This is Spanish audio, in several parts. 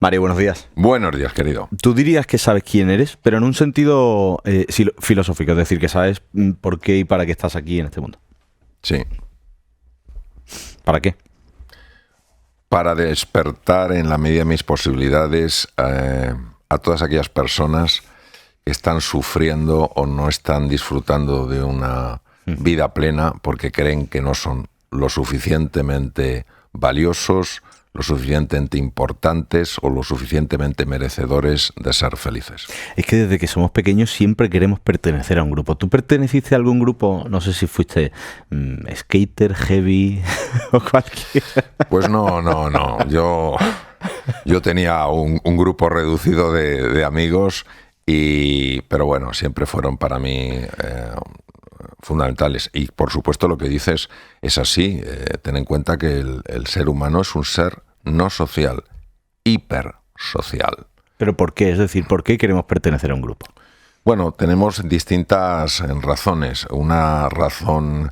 Mario, buenos días. Buenos días, querido. Tú dirías que sabes quién eres, pero en un sentido filosófico, es decir, que sabes por qué y para qué estás aquí en este mundo. Sí. ¿Para qué? Para despertar en la medida de mis posibilidades a todas aquellas personas que están sufriendo o no están disfrutando de una vida plena porque creen que no son lo suficientemente valiosos, lo suficientemente importantes o lo suficientemente merecedores de ser felices. Es que desde que somos pequeños siempre queremos pertenecer a un grupo. ¿Tú perteneciste a algún grupo? No sé si fuiste skater, heavy o cualquier. Pues no. Yo tenía un grupo reducido de amigos, pero bueno, siempre fueron para mí fundamentales. Y por supuesto lo que dices es así. Ten en cuenta que el ser humano es un ser no social, hipersocial. ¿Pero por qué? Es decir, ¿por qué queremos pertenecer a un grupo? Bueno, tenemos distintas razones. Una razón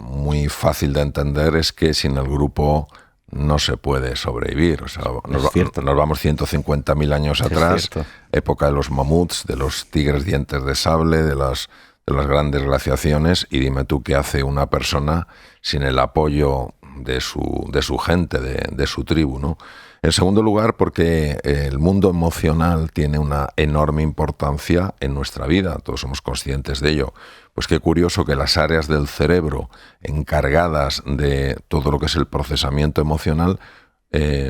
muy fácil de entender es que sin el grupo no se puede sobrevivir. O sea, nos vamos 150.000 años atrás, época de los mamuts, de los tigres dientes de sable, de las grandes glaciaciones, y dime tú qué hace una persona sin el apoyo de su gente, de su tribu, ¿no? En segundo lugar, porque el mundo emocional tiene una enorme importancia en nuestra vida, todos somos conscientes de ello. Pues qué curioso que las áreas del cerebro encargadas de todo lo que es el procesamiento emocional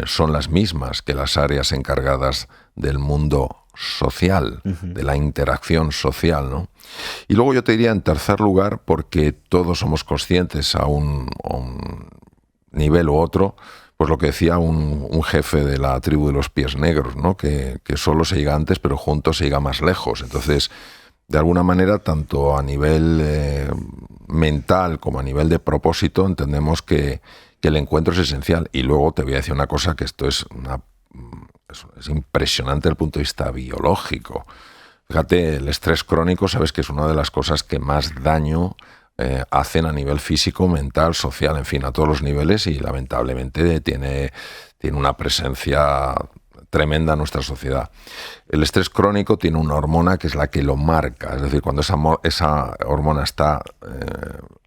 son las mismas que las áreas encargadas del mundo social, de la interacción social, ¿no? Y luego yo te diría, en tercer lugar, porque todos somos conscientes a un nivel u otro, pues lo que decía un jefe de la tribu de los pies negros, ¿no? Que solo se llega antes, pero juntos se llega más lejos. Entonces, de alguna manera, tanto a nivel mental como a nivel de propósito, entendemos que el encuentro es esencial. Y luego te voy a decir una cosa, que esto es impresionante desde el punto de vista biológico. Fíjate, el estrés crónico, sabes que es una de las cosas que más daño hacen a nivel físico, mental, social, en fin, a todos los niveles, y lamentablemente tiene una presencia tremenda en nuestra sociedad. El estrés crónico tiene una hormona que es la que lo marca, es decir, cuando esa hormona está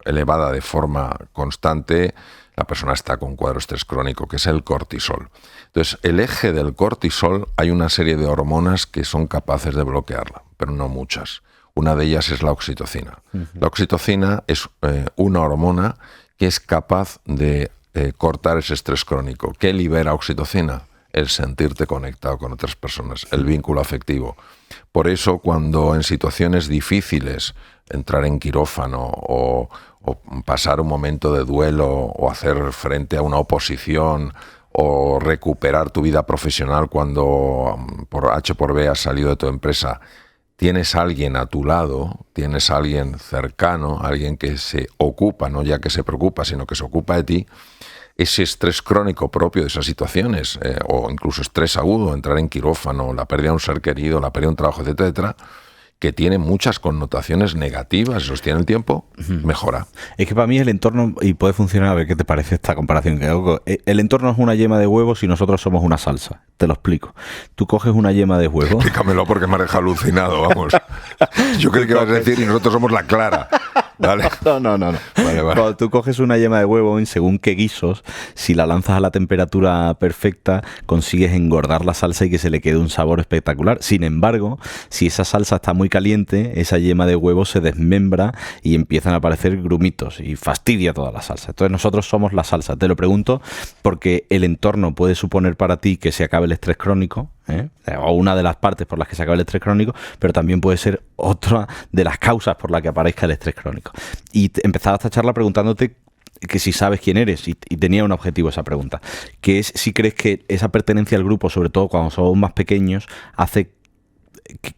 elevada de forma constante, la persona está con cuadro de estrés crónico, que es el cortisol. Entonces, el eje del cortisol, hay una serie de hormonas que son capaces de bloquearla, pero no muchas. Una de ellas es la oxitocina. La oxitocina es una hormona que es capaz de cortar ese estrés crónico. ¿Qué libera oxitocina? El sentirte conectado con otras personas, el vínculo afectivo. Por eso, cuando en situaciones difíciles, entrar en quirófano o pasar un momento de duelo o hacer frente a una oposición o recuperar tu vida profesional cuando por H por B has salido de tu empresa, tienes a alguien a tu lado, tienes a alguien cercano, alguien que se ocupa, no ya que se preocupa, sino que se ocupa de ti, ese estrés crónico propio de esas situaciones, o incluso estrés agudo, entrar en quirófano, la pérdida de un ser querido, la pérdida de un trabajo, etcétera, etcétera, que tiene muchas connotaciones negativas, sostiene el tiempo, mejora. Es que para mí el entorno, y puede funcionar, a ver qué te parece esta comparación que hago, el entorno es una yema de huevos y nosotros somos una salsa. Te lo explico. Tú coges una yema de huevo. Explícamelo porque me has dejado alucinado, vamos. Yo creo que ibas a decir y nosotros somos la clara. ¿Vale? No. Vale. Cuando tú coges una yema de huevo, en según qué guisos, si la lanzas a la temperatura perfecta, consigues engordar la salsa y que se le quede un sabor espectacular. Sin embargo, si esa salsa está muy caliente, esa yema de huevo se desmembra y empiezan a aparecer grumitos y fastidia toda la salsa. Entonces nosotros somos la salsa. Te lo pregunto porque el entorno puede suponer para ti que se acabe el estrés crónico, o una de las partes por las que se acaba el estrés crónico, pero también puede ser otra de las causas por las que aparezca el estrés crónico. Y empezaba esta charla preguntándote que si sabes quién eres, y tenía un objetivo esa pregunta, que es si crees que esa pertenencia al grupo, sobre todo cuando somos más pequeños, hace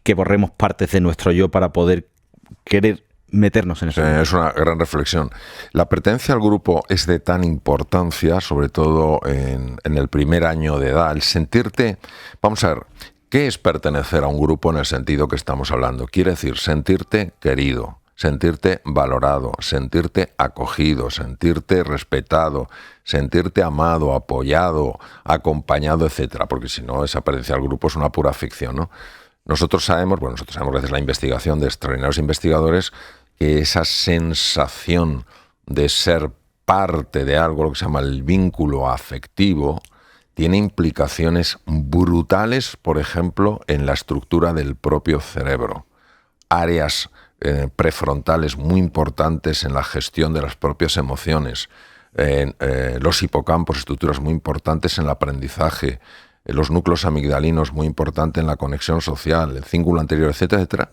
que borremos partes de nuestro yo para poder querer meternos en eso. Es una gran reflexión. La pertenencia al grupo es de tan importancia, sobre todo en el primer año de edad, el sentirte... Vamos a ver, ¿qué es pertenecer a un grupo en el sentido que estamos hablando? Quiere decir sentirte querido, sentirte valorado, sentirte acogido, sentirte respetado, sentirte amado, apoyado, acompañado, etcétera, porque si no, esa pertenencia al grupo es una pura ficción, ¿no? Nosotros sabemos gracias a la investigación de extraordinarios investigadores, que esa sensación de ser parte de algo, lo que se llama el vínculo afectivo, tiene implicaciones brutales, por ejemplo, en la estructura del propio cerebro. Áreas prefrontales muy importantes en la gestión de las propias emociones, los hipocampos, estructuras muy importantes en el aprendizaje, los núcleos amigdalinos muy importantes en la conexión social, el cíngulo anterior, etcétera, etcétera,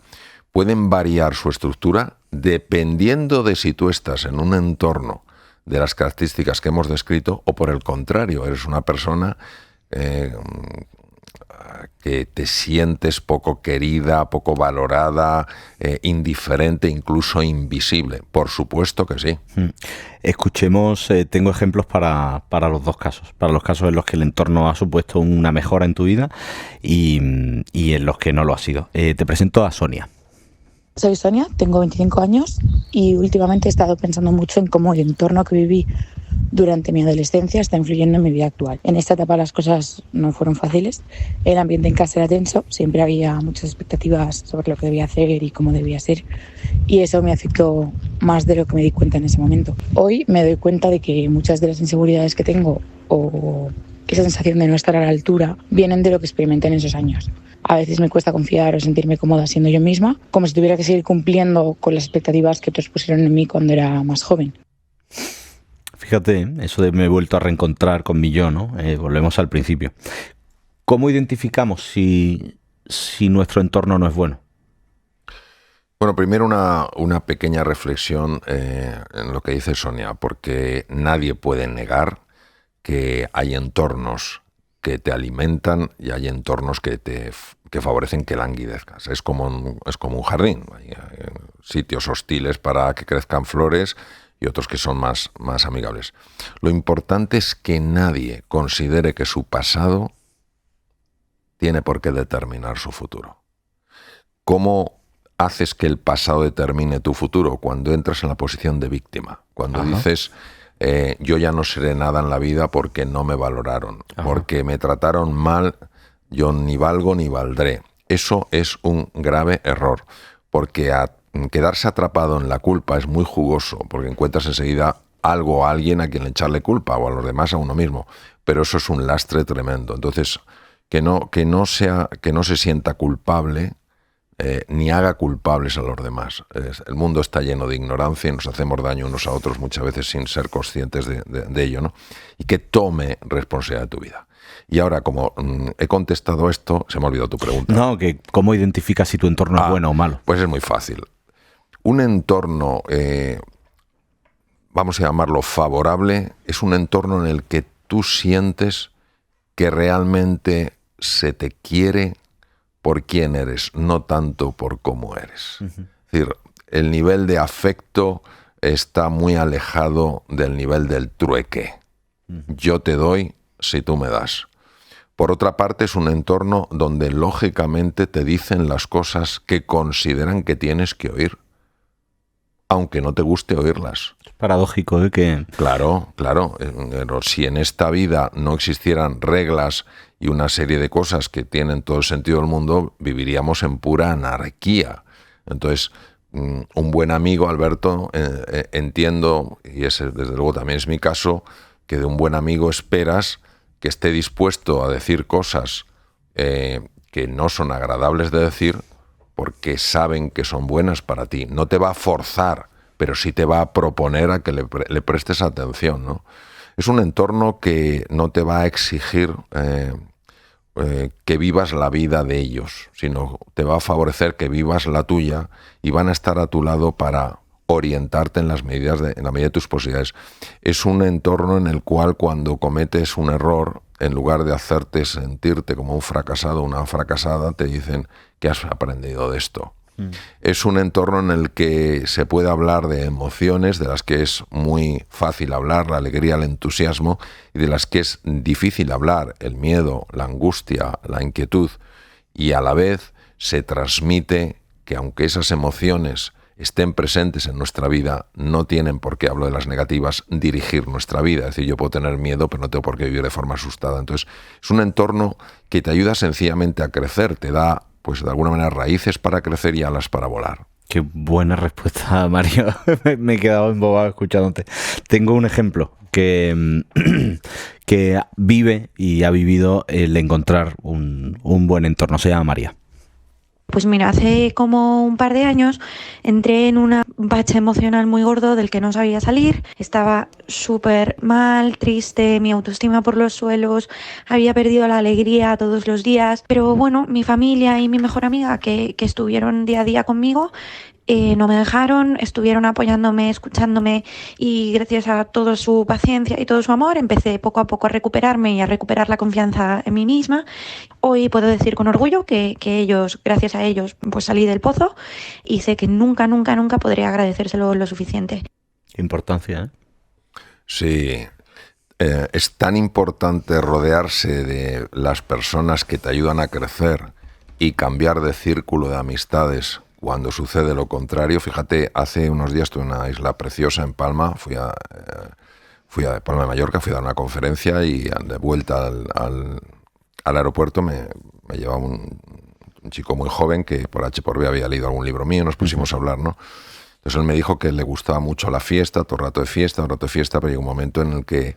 pueden variar su estructura dependiendo de si tú estás en un entorno de las características que hemos descrito o por el contrario, eres una persona que te sientes poco querida, poco valorada, indiferente, incluso invisible. Por supuesto que sí. Escuchemos, tengo ejemplos para los dos casos. Para los casos en los que el entorno ha supuesto una mejora en tu vida y en los que no lo ha sido. Te presento a Sonia. Soy Sonia, tengo 25 años y últimamente he estado pensando mucho en cómo el entorno que viví durante mi adolescencia está influyendo en mi vida actual. En esta etapa las cosas no fueron fáciles, el ambiente en casa era tenso, siempre había muchas expectativas sobre lo que debía hacer y cómo debía ser, y eso me afectó más de lo que me di cuenta en ese momento. Hoy me doy cuenta de que muchas de las inseguridades que tengo o esa sensación de no estar a la altura vienen de lo que experimenté en esos años. A veces me cuesta confiar o sentirme cómoda siendo yo misma, como si tuviera que seguir cumpliendo con las expectativas que otros pusieron en mí cuando era más joven. Fíjate, eso de me he vuelto a reencontrar con mi yo, ¿no? Volvemos al principio. ¿Cómo identificamos si nuestro entorno no es bueno? Bueno, primero una pequeña reflexión en lo que dice Sonia, porque nadie puede negar que hay entornos que te alimentan y hay entornos que favorecen que languidezcas. Es como un jardín. Hay sitios hostiles para que crezcan flores y otros que son más amigables. Lo importante es que nadie considere que su pasado tiene por qué determinar su futuro. ¿Cómo haces que el pasado determine tu futuro? Cuando entras en la posición de víctima. Cuando dices, yo ya no seré nada en la vida porque no me valoraron, porque me trataron mal, yo ni valgo ni valdré. Eso es un grave error, porque quedarse atrapado en la culpa es muy jugoso, porque encuentras enseguida algo o alguien a quien echarle culpa, o a los demás, a uno mismo. Pero eso es un lastre tremendo. Entonces, que no se sienta culpable, ni haga culpables a los demás. El mundo está lleno de ignorancia y nos hacemos daño unos a otros muchas veces sin ser conscientes de ello, ¿no? Y que tome responsabilidad de tu vida. Y ahora, como he contestado esto, se me ha olvidado tu pregunta. No, que ¿cómo identificas si tu entorno es bueno o malo? Pues es muy fácil. Un entorno, vamos a llamarlo favorable, es un entorno en el que tú sientes que realmente se te quiere por quién eres, no tanto por cómo eres. Es decir, el nivel de afecto está muy alejado del nivel del trueque. Yo te doy si tú me das. Por otra parte, es un entorno donde lógicamente te dicen las cosas que consideran que tienes que oír, aunque no te guste oírlas. Es paradójico, ¿eh? Que... Claro. Pero si en esta vida no existieran reglas y una serie de cosas que tienen todo el sentido del mundo, viviríamos en pura anarquía. Entonces, un buen amigo, Alberto, entiendo, y ese desde luego también es mi caso, que de un buen amigo esperas que esté dispuesto a decir cosas que no son agradables de decir, porque saben que son buenas para ti. No te va a forzar, pero sí te va a proponer a que le prestes atención, ¿no? Es un entorno que no te va a exigir que vivas la vida de ellos, sino te va a favorecer que vivas la tuya y van a estar a tu lado para orientarte en la medida de tus posibilidades. Es un entorno en el cual cuando cometes un error, en lugar de hacerte sentirte como un fracasado o una fracasada, te dicen que has aprendido de esto. Es un entorno en el que se puede hablar de emociones, de las que es muy fácil hablar, la alegría, el entusiasmo, y de las que es difícil hablar, el miedo, la angustia, la inquietud, y a la vez se transmite que aunque esas emociones estén presentes en nuestra vida, no tienen por qué, hablo de las negativas, dirigir nuestra vida. Es decir, yo puedo tener miedo, pero no tengo por qué vivir de forma asustada. Entonces, es un entorno que te ayuda sencillamente a crecer, te da, pues de alguna manera, raíces para crecer y alas para volar. Qué buena respuesta, Mario. Me he quedado embobado escuchándote. Tengo un ejemplo que vive y ha vivido el encontrar un buen entorno. Se llama María. Pues mira, hace como un par de años entré en un bache emocional muy gordo del que no sabía salir. Estaba súper mal, triste, mi autoestima por los suelos, había perdido la alegría todos los días. Pero bueno, mi familia y mi mejor amiga que estuvieron día a día conmigo, no me dejaron, estuvieron apoyándome, escuchándome, y gracias a toda su paciencia y todo su amor empecé poco a poco a recuperarme y a recuperar la confianza en mí misma. Hoy puedo decir con orgullo que ellos, gracias a ellos, pues salí del pozo, y sé que nunca podré agradecérselo lo suficiente. Qué importancia, ¿eh? Sí, es tan importante rodearse de las personas que te ayudan a crecer y cambiar de círculo de amistades cuando sucede lo contrario. Fíjate, hace unos días estuve en una isla preciosa en Palma, fui a Palma de Mallorca, fui a dar una conferencia, y de vuelta al aeropuerto me llevaba un chico muy joven que por H por B había leído algún libro mío, nos pusimos a hablar, ¿no? Entonces él me dijo que le gustaba mucho la fiesta, todo el rato de fiesta, pero llegó un momento en el que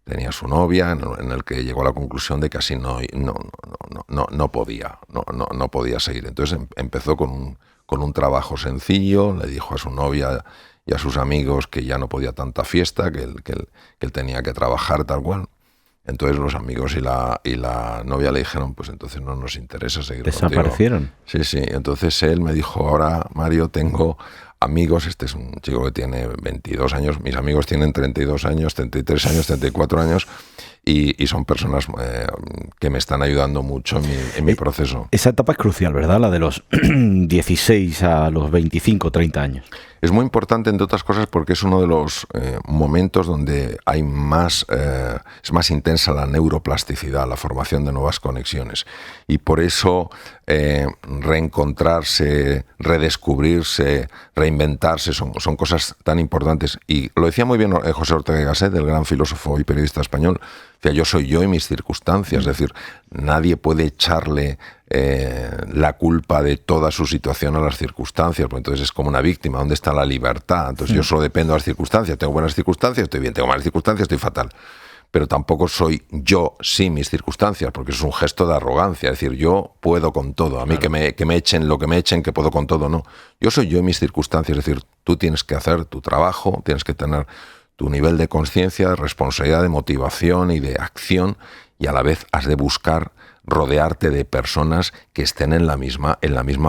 tenía su novia, en el que llegó a la conclusión de que así no podía seguir. Entonces empezó con un trabajo sencillo, le dijo a su novia y a sus amigos que ya no podía tanta fiesta, que él tenía que trabajar tal cual. Entonces los amigos y la novia le dijeron, pues entonces no nos interesa seguir contigo. ¿Desaparecieron? Sí. Entonces él me dijo, ahora, Mario, tengo amigos, este es un chico que tiene 22 años, mis amigos tienen 32 años, 33 años, 34 años, y son personas que me están ayudando mucho en mi proceso. Esa etapa es crucial, ¿verdad? La de los 16 a los 25, 30 años. Es muy importante, entre otras cosas, porque es uno de los momentos donde hay es más intensa la neuroplasticidad, la formación de nuevas conexiones. Y por eso reencontrarse, redescubrirse, reinventarse son cosas tan importantes. Y lo decía muy bien José Ortega y Gasset, el gran filósofo y periodista español. Decía, yo soy yo y mis circunstancias. Es decir, nadie puede echarle la culpa de toda su situación a las circunstancias, porque entonces es como una víctima. ¿Dónde está la libertad? Entonces yo solo dependo de las circunstancias. Tengo buenas circunstancias, estoy bien. Tengo malas circunstancias, estoy fatal. Pero tampoco soy yo sin mis circunstancias, porque eso es un gesto de arrogancia. Es decir, yo puedo con todo. A mí que me echen lo que me echen, que puedo con todo, no. Yo soy yo y mis circunstancias. Es decir, tú tienes que hacer tu trabajo, tienes que tener tu nivel de conciencia, de responsabilidad, de motivación y de acción, y a la vez has de buscar rodearte de personas que estén en la misma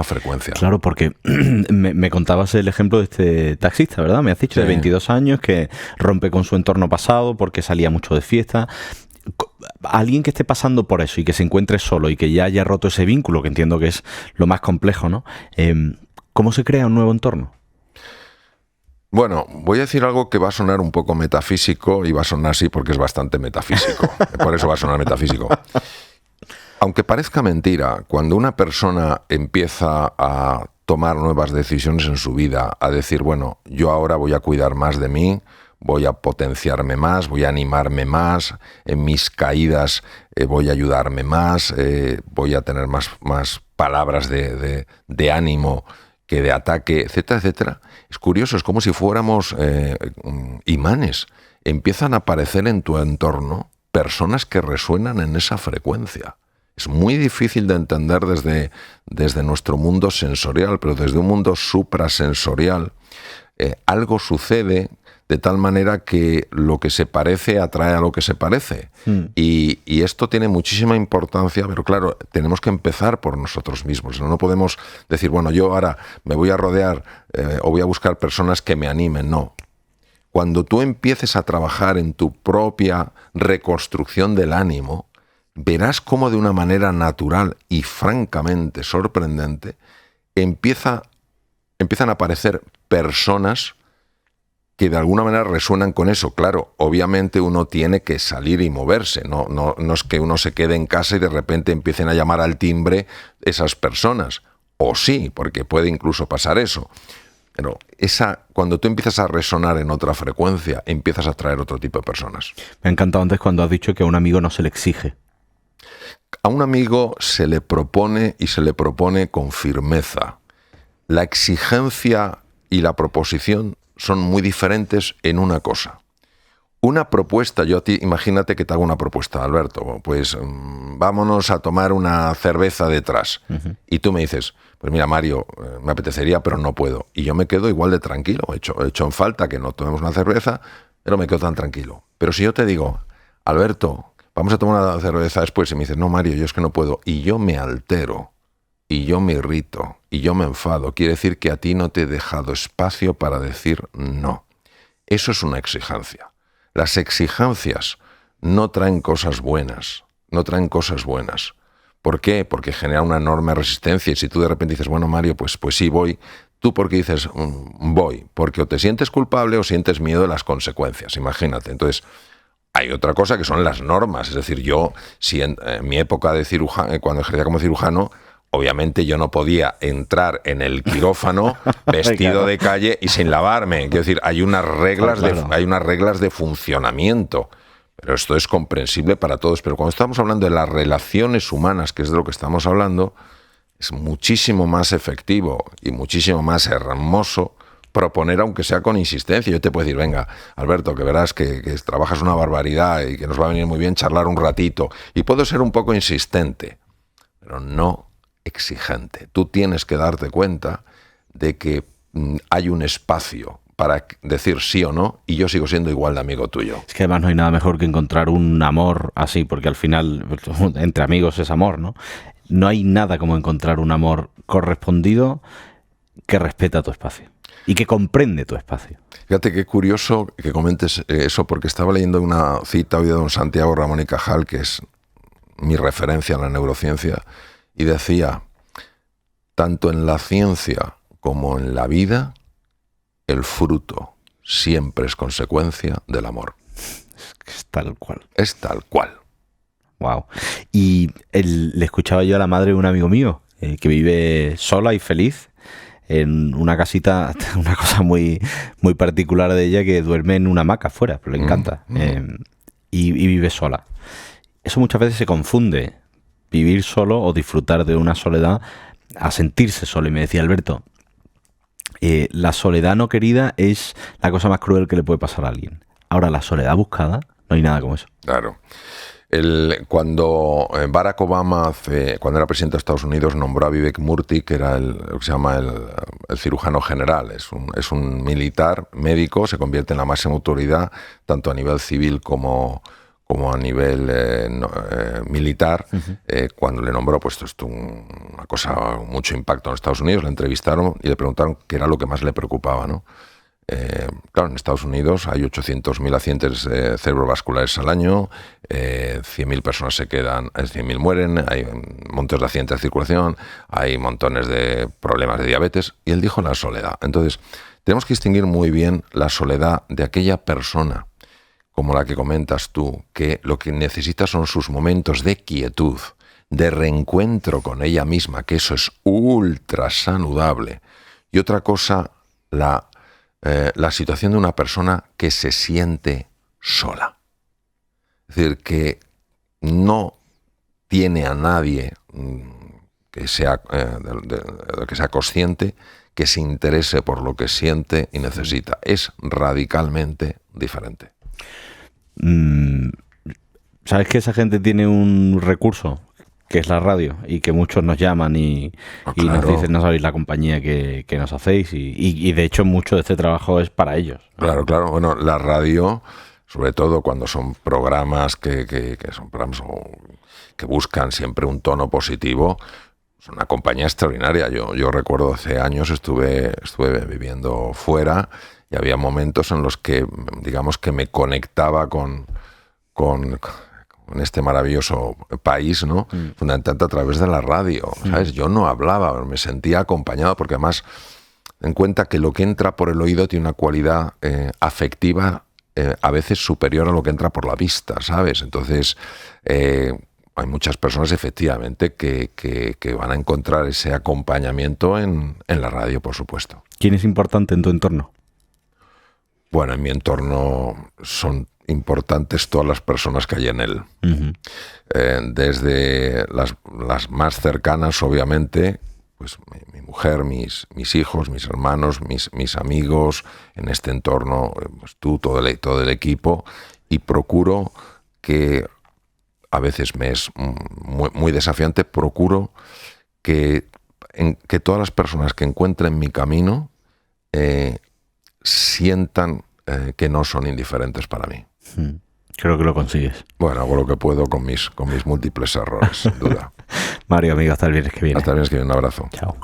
frecuencia. Claro, porque me contabas el ejemplo de este taxista, ¿verdad? Me has dicho, sí, de 22 años, que rompe con su entorno pasado porque salía mucho de fiesta. Alguien que esté pasando por eso y que se encuentre solo y que ya haya roto ese vínculo, que entiendo que es lo más complejo, ¿no? ¿Cómo se crea un nuevo entorno? Bueno, voy a decir algo que va a sonar un poco metafísico, y va a sonar así porque es bastante metafísico. Por eso va a sonar metafísico. Aunque parezca mentira, cuando una persona empieza a tomar nuevas decisiones en su vida, a decir, bueno, yo ahora voy a cuidar más de mí, voy a potenciarme más, voy a animarme más, en mis caídas voy a ayudarme más, voy a tener más palabras de ánimo que de ataque, etcétera, etcétera. Es curioso, es como si fuéramos imanes. Empiezan a aparecer en tu entorno personas que resuenan en esa frecuencia. Es muy difícil de entender desde nuestro mundo sensorial, pero desde un mundo suprasensorial algo sucede de tal manera que lo que se parece atrae a lo que se parece. Y esto tiene muchísima importancia, pero claro, tenemos que empezar por nosotros mismos. No podemos decir, bueno, yo ahora me voy a rodear o voy a buscar personas que me animen. No. Cuando tú empieces a trabajar en tu propia reconstrucción del ánimo, verás cómo de una manera natural y francamente sorprendente empiezan a aparecer personas que de alguna manera resuenan con eso. Claro, obviamente uno tiene que salir y moverse, no es que uno se quede en casa y de repente empiecen a llamar al timbre esas personas. O sí, porque puede incluso pasar eso. Pero cuando tú empiezas a resonar en otra frecuencia, empiezas a atraer otro tipo de personas. Me ha encantado antes cuando has dicho que a un amigo no se le exige. A un amigo se le propone y se le propone con firmeza. La exigencia y la proposición son muy diferentes en una cosa. Una propuesta, yo a ti, imagínate que te hago una propuesta, Alberto, pues vámonos a tomar una cerveza detrás. Uh-huh. Y tú me dices, pues mira, Mario, me apetecería, pero no puedo. Y yo me quedo igual de tranquilo. He hecho en falta que no tomemos una cerveza, pero me quedo tan tranquilo. Pero si yo te digo, Alberto, vamos a tomar una cerveza después, y me dices, no, Mario, yo es que no puedo, y yo me altero, y yo me irrito, y yo me enfado, quiere decir que a ti no te he dejado espacio para decir no. Eso es una exigencia. Las exigencias no traen cosas buenas, no traen cosas buenas. ¿Por qué? Porque genera una enorme resistencia, y si tú de repente dices, bueno, Mario, pues sí voy, ¿tú por qué dices voy? Porque o te sientes culpable o sientes miedo de las consecuencias, imagínate. Entonces, hay otra cosa que son las normas, es decir, yo, si en mi época de cirujano, cuando ejercía como cirujano, obviamente yo no podía entrar en el quirófano vestido claro. de calle y sin lavarme. Quiero decir, hay unas reglas, claro. Hay unas reglas de funcionamiento. Pero esto es comprensible para todos. Pero cuando estamos hablando de las relaciones humanas, que es de lo que estamos hablando, es muchísimo más efectivo y muchísimo más hermoso proponer, aunque sea con insistencia. Yo te puedo decir, venga, Alberto, que verás que trabajas una barbaridad y que nos va a venir muy bien charlar un ratito. Y puedo ser un poco insistente, pero no exigente. Tú tienes que darte cuenta de que hay un espacio para decir sí o no, y yo sigo siendo igual de amigo tuyo. Es que además no hay nada mejor que encontrar un amor así, porque al final, entre amigos es amor, ¿no? No hay nada como encontrar un amor correspondido que respeta tu espacio y que comprende tu espacio. Fíjate qué curioso que comentes eso, porque estaba leyendo una cita hoy de don Santiago Ramón y Cajal, que es mi referencia en la neurociencia, y decía, tanto en la ciencia como en la vida, el fruto siempre es consecuencia del amor. Es tal cual. Es tal cual. Wow. Y le escuchaba yo a la madre de un amigo mío, que vive sola y feliz en una casita, una cosa muy, muy particular de ella, que duerme en una hamaca afuera, pero le encanta. Y vive sola. Eso muchas veces se confunde, vivir solo o disfrutar de una soledad, a sentirse solo. Y me decía, Alberto, la soledad no querida es la cosa más cruel que le puede pasar a alguien. Ahora, la soledad buscada, no hay nada como eso. Claro. Cuando Barack Obama, cuando era presidente de Estados Unidos, nombró a Vivek Murthy, que era lo que se llama el cirujano general. Es un militar, médico, se convierte en la máxima autoridad, tanto a nivel civil como a nivel militar. Uh-huh. Cuando le nombró, pues esto una cosa, mucho impacto en Estados Unidos. Le entrevistaron y le preguntaron qué era lo que más le preocupaba, ¿no? Claro, en Estados Unidos hay 800.000 accidentes cerebrovasculares al año, 100.000 personas se quedan, 100.000 mueren, hay montones de accidentes de circulación, hay montones de problemas de diabetes, y él dijo la soledad. Entonces, tenemos que distinguir muy bien la soledad de aquella persona, como la que comentas tú, que lo que necesita son sus momentos de quietud, de reencuentro con ella misma, que eso es ultra saludable. Y otra cosa, la situación de una persona que se siente sola. Es decir, que no tiene a nadie que sea consciente, que se interese por lo que siente y necesita. Es radicalmente diferente. ¿Sabes que esa gente tiene un recurso? Que es la radio, y que muchos nos llaman y nos dicen, no sabéis la compañía que nos hacéis, y de hecho mucho de este trabajo es para ellos, ¿no? Claro. Bueno, la radio, sobre todo cuando son programas que son programas que buscan siempre un tono positivo, es una compañía extraordinaria. Yo recuerdo hace años estuve viviendo fuera, y había momentos en los que, digamos, que me conectaba con este maravilloso país, ¿no? Fundamentalmente a través de la radio, ¿sabes? Yo no hablaba, me sentía acompañado, porque además, en cuenta que lo que entra por el oído tiene una cualidad afectiva a veces superior a lo que entra por la vista, ¿sabes? Entonces, hay muchas personas efectivamente que van a encontrar ese acompañamiento en la radio, por supuesto. ¿Quién es importante en tu entorno? Bueno, en mi entorno son importantes todas las personas que hay en él. Uh-huh. Desde las más cercanas, obviamente, pues mi mujer, mis hijos, mis hermanos, mis amigos, en este entorno, pues tú, todo el equipo, y procuro que, a veces me es muy desafiante, procuro que todas las personas que encuentren mi camino sientan que no son indiferentes para mí. Creo que lo consigues. Bueno, hago lo que puedo con mis múltiples errores, sin duda. Mario, amigo, hasta el viernes que viene. Hasta el viernes que viene, un abrazo. Chao.